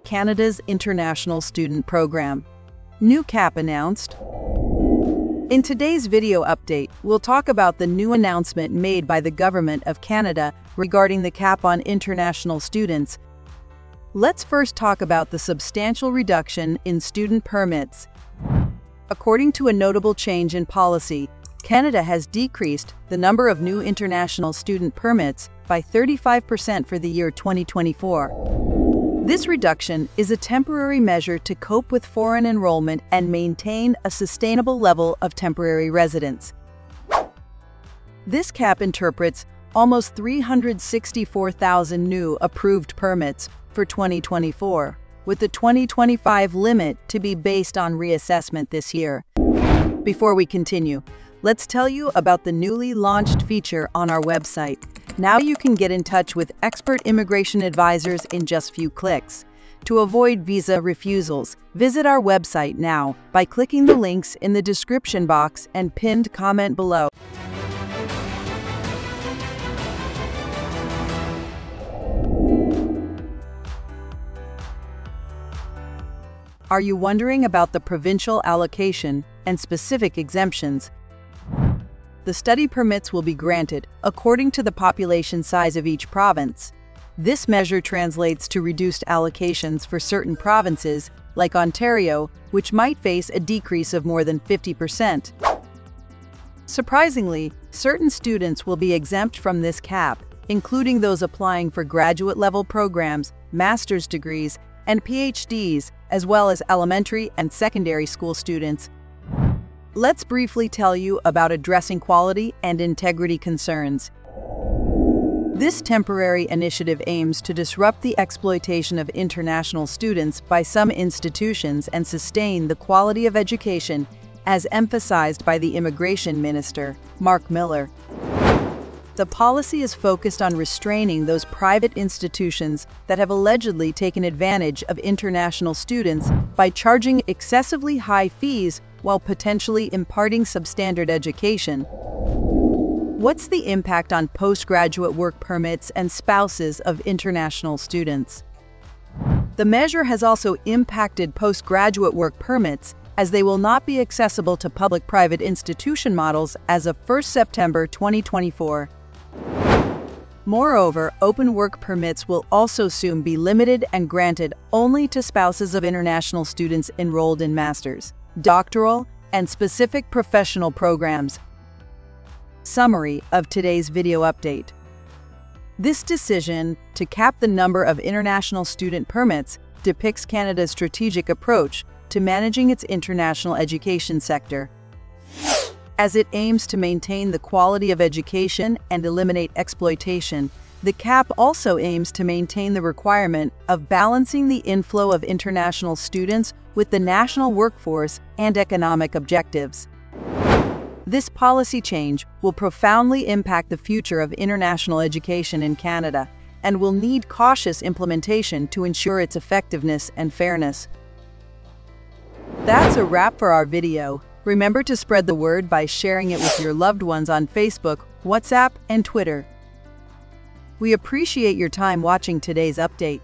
Canada's International Student Program. New cap announced. In today's video update, we'll talk about the new announcement made by the Government of Canada regarding the cap on international students. Let's first talk about the substantial reduction in student permits. According to a notable change in policy, Canada has decreased the number of new international student permits by 35% for the year 2024. This reduction is a temporary measure to cope with foreign enrollment and maintain a sustainable level of temporary residence. This cap interprets almost 364,000 new approved permits for 2024, with the 2025 limit to be based on reassessment this year. Before we continue, let's tell you about the newly launched feature on our website. Now you can get in touch with expert immigration advisors in just few clicks. To avoid visa refusals, visit our website now by clicking the links in the description box and pinned comment below. Are you wondering about the provincial allocation and specific exemptions? The study permits will be granted according to the population size of each province. This measure translates to reduced allocations for certain provinces, like Ontario, which might face a decrease of more than 50%. Surprisingly, certain students will be exempt from this cap, including those applying for graduate-level programs, master's degrees, and PhDs, as well as elementary and secondary school students. Let's briefly tell you about addressing quality and integrity concerns. This temporary initiative aims to disrupt the exploitation of international students by some institutions and sustain the quality of education, as emphasized by the Immigration Minister, Mark Miller. The policy is focused on restraining those private institutions that have allegedly taken advantage of international students by charging excessively high fees while potentially imparting substandard education. What's the impact on postgraduate work permits and spouses of international students? The measure has also impacted postgraduate work permits, as they will not be accessible to public-private institution models as of 1 September 2024. Moreover, open work permits will also soon be limited and granted only to spouses of international students enrolled in master's, doctoral, and specific professional programs. Summary of today's video update. This decision to cap the number of international student permits depicts Canada's strategic approach to managing its international education sector. As it aims to maintain the quality of education and eliminate exploitation, the cap also aims to maintain the requirement of balancing the inflow of international students with the national workforce and economic objectives. This policy change will profoundly impact the future of international education in Canada and will need cautious implementation to ensure its effectiveness and fairness. That's a wrap for our video. Remember to spread the word by sharing it with your loved ones on Facebook, WhatsApp, and Twitter. We appreciate your time watching today's update.